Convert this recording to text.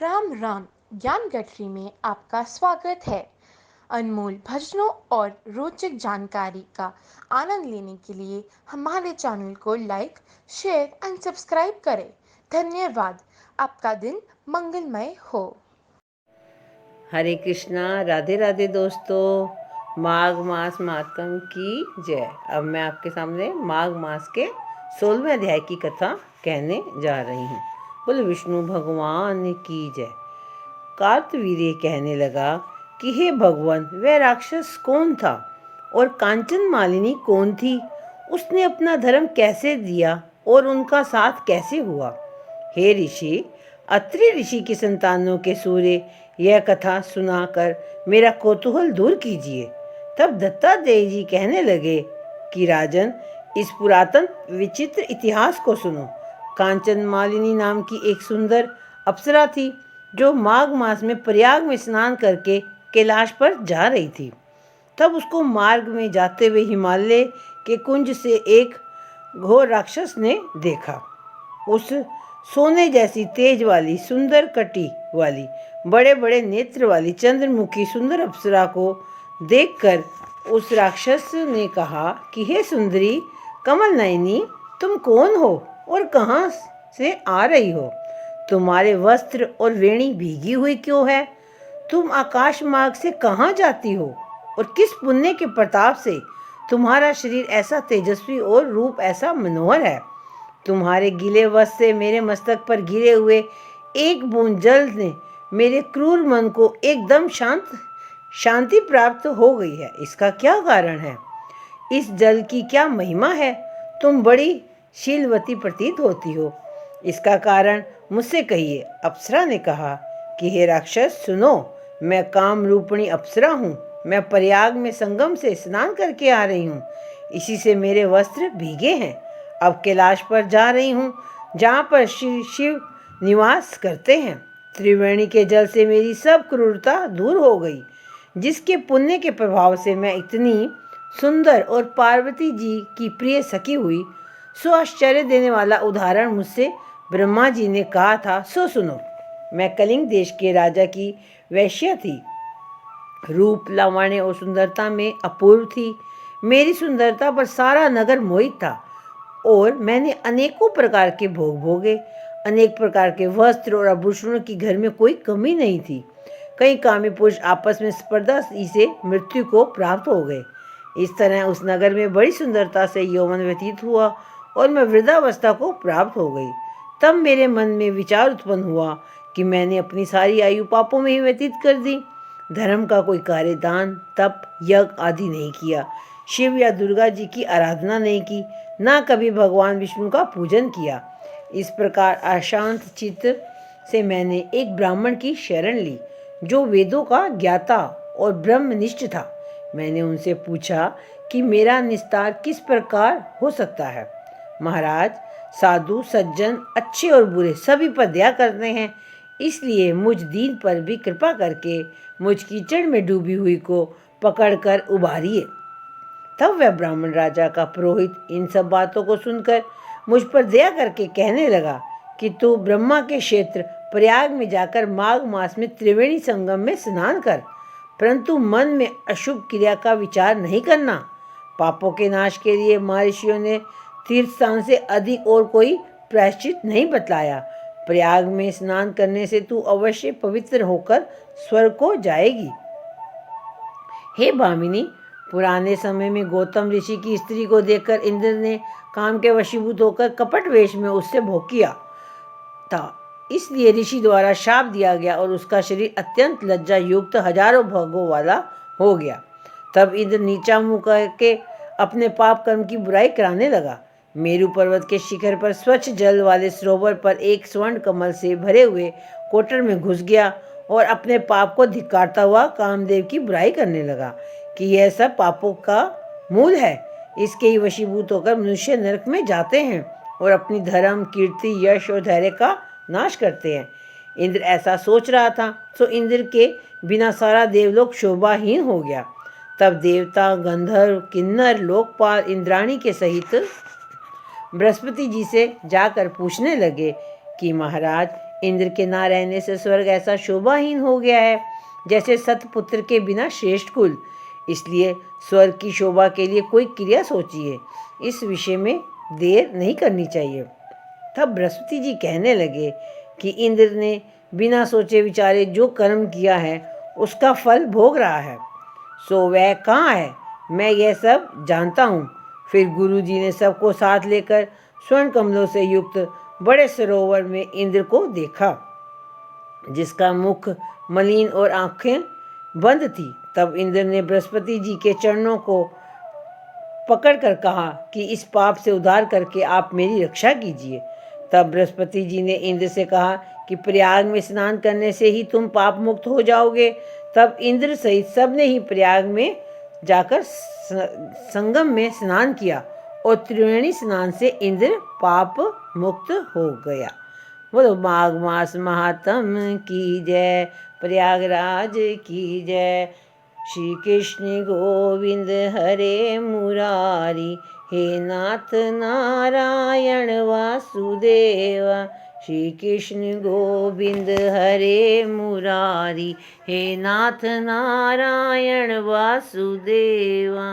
राम राम। ज्ञान गठरी में आपका स्वागत है। अनमोल भजनों और रोचक जानकारी का आनंद लेने के लिए हमारे चैनल को लाइक, शेयर एंड सब्सक्राइब करें। धन्यवाद। आपका दिन मंगलमय हो। हरे कृष्णा, राधे राधे दोस्तों। माघ मास महात्म की जय। अब मैं आपके सामने माघ मास के 16वें अध्याय की कथा कहने जा रही हूँ। बोले विष्णु भगवान की जय। कार्तवीर्य कहने लगा कि हे भगवान, वह राक्षस कौन था और कांचन मालिनी कौन थी? उसने अपना धर्म कैसे दिया और उनका साथ कैसे हुआ? हे ऋषि, अत्रि ऋषि की संतानों के सूर्य, यह कथा सुनाकर मेरा कौतूहल दूर कीजिए। तब दत्तात्रेय जी कहने लगे कि राजन, इस पुरातन विचित्र इतिहास को सुनो। कांचन मालिनी नाम की एक सुंदर अप्सरा थी जो माघ मास में प्रयाग में स्नान करके कैलाश पर जा रही थी। तब उसको मार्ग में जाते हुए हिमालय के कुंज से एक घोर राक्षस ने देखा। उस सोने जैसी तेज वाली, सुंदर कटी वाली, बड़े बड़े नेत्र वाली चंद्रमुखी सुंदर अप्सरा को देखकर उस राक्षस ने कहा कि हे सुंदरी कमल नयनी, तुम कौन हो और कहाँ से आ रही हो? तुम्हारे वस्त्र और वेणी भीगी हुई क्यों है? तुम आकाश मार्ग से कहाँ जाती हो और किस पुण्य के प्रताप से तुम्हारा शरीर ऐसा तेजस्वी और रूप ऐसा मनोहर है? तुम्हारे गीले वस्त्र से मेरे मस्तक पर गिरे हुए एक बूंद जल ने मेरे क्रूर मन को एकदम शांति प्राप्त हो गई है। इसका क्या कारण है? इस जल की क्या महिमा है? तुम बड़ी शीलवती प्रतीत होती हो। इसका कारण मुझसे कहिए। अप्सरा ने कहा कि हे राक्षस सुनो, मैं काम रूपिणी अप्सरा हूँ। मैं प्रयाग में संगम से स्नान करके आ रही हूँ। इसी से मेरे वस्त्र भीगे हैं। अब कैलाश पर जा रही हूँ जहाँ पर शिव निवास करते हैं। त्रिवेणी के जल से मेरी सब क्रूरता दूर हो गई, जिसके पुण्य के प्रभाव से मैं इतनी सुंदर और पार्वती जी की प्रिय सखी हुई। सो आश्चर्य देने वाला उदाहरण मुझसे ब्रह्मा जी ने कहा था, सो सुनो। मैं कलिंग देश के राजा की वैश्य थी। रूप, लावण्य और सुंदरता में अपूर्व थी। मेरी सुंदरता पर सारा नगर मोहित था और मैंने अनेकों प्रकार के भोग भोगे। अनेक प्रकार के वस्त्र और आभूषणों की घर में कोई कमी नहीं थी। कई कामी पुरुष आपस में स्पर्धा से मृत्यु को प्राप्त हो गए। इस तरह उस नगर में बड़ी सुंदरता से यौवन व्यतीत हुआ और मैं वृद्धावस्था को प्राप्त हो गई। तब मेरे मन में विचार उत्पन्न हुआ कि मैंने अपनी सारी आयु पापों में ही व्यतीत कर दी। धर्म का कोई कार्य, दान, तप, यज्ञ आदि नहीं किया। शिव या दुर्गा जी की आराधना नहीं की, ना कभी भगवान विष्णु का पूजन किया। इस प्रकार अशांत चित्त से मैंने एक ब्राह्मण की शरण ली जो वेदों का ज्ञाता और ब्रह्मनिष्ठ था। मैंने उनसे पूछा कि मेरा निस्तार किस प्रकार हो सकता है। महाराज, साधु सज्जन, अच्छे और बुरे सभी पर दया करते हैं, इसलिए मुझ दीन पर भी कृपा करके मुझ कीचड़ में डूबी हुई को पकड़कर उबारिए। तब वह ब्राह्मण राजा का पुरोहित इन सब बातों को सुनकर मुझ पर दया करके कहने लगा कि तू ब्रह्मा के क्षेत्र प्रयाग में जाकर माघ मास में त्रिवेणी संगम में स्नान कर, परंतु मन में अशुभ क्रिया का विचार नहीं करना। पापों के नाश के लिए महर्षियों ने तीर्थ स्थान से अधिक और कोई प्रायश्चित नहीं बतलाया। प्रयाग में स्नान करने से तू अवश्य पवित्र होकर स्वर्ग को जाएगी। हे भामिनी, पुराने समय में गौतम ऋषि की स्त्री को देखकर इंद्र ने काम के वशीभूत होकर कपट वेश में उससे भोग किया था। इसलिए ऋषि द्वारा शाप दिया गया और उसका शरीर अत्यंत लज्जा युक्त हजारों भोगों वाला हो गया। तब इंद्र नीचा मुंह करके अपने पाप कर्म की बुराई कराने लगा। मेरु पर्वत के शिखर पर स्वच्छ जल वाले सरोवर पर एक स्वर्ण कमल से भरे हुए कोटर में घुस गया और अपने पाप को धिक्कारता हुआ कामदेव की बुराई करने लगा कि यह सब पापों का मूल है। इसके ही वशीभूत होकर मनुष्य नरक में जाते हैं और अपनी धर्म, कीर्ति, यश और धैर्य का नाश करते हैं। इंद्र ऐसा सोच रहा था, तो इंद्र के बिना सारा देवलोक शोभाहीन हो गया। तब देवता, गंधर्व, किन्नर, लोकपाल इंद्राणी के सहित बृहस्पति जी से जाकर पूछने लगे कि महाराज, इंद्र के ना रहने से स्वर्ग ऐसा शोभाहीन हो गया है जैसे सतपुत्र के बिना श्रेष्ठ कुल। इसलिए स्वर्ग की शोभा के लिए कोई क्रिया सोचिए, इस विषय में देर नहीं करनी चाहिए। तब बृहस्पति जी कहने लगे कि इंद्र ने बिना सोचे विचारे जो कर्म किया है उसका फल भोग रहा है, सो वह कहाँ है, मैं यह सब जानता हूँ। फिर गुरु जी ने सबको साथ लेकर स्वर्ण कमलों से युक्त बड़े सरोवर में इंद्र को देखा, जिसका मुख मलिन और आंखें बंद थी। तब इंद्र ने बृहस्पति जी के चरणों को पकड़कर कहा कि इस पाप से उद्धार करके आप मेरी रक्षा कीजिए। तब बृहस्पति जी ने इंद्र से कहा कि प्रयाग में स्नान करने से ही तुम पाप मुक्त हो जाओगे। तब इंद्र सहित सब ने ही प्रयाग में जाकर संगम में स्नान किया और त्रिवेणी स्नान से इंद्र पाप मुक्त हो गया। बोलो माघ मास महात्म की जय, प्रयागराज की जय। श्री कृष्ण गोविंद हरे मुरारी, हे नाथ नारायण वासुदेवा। श्री कृष्ण गोविंद हरे मुरारी, हे नाथ नारायण वासुदेवा।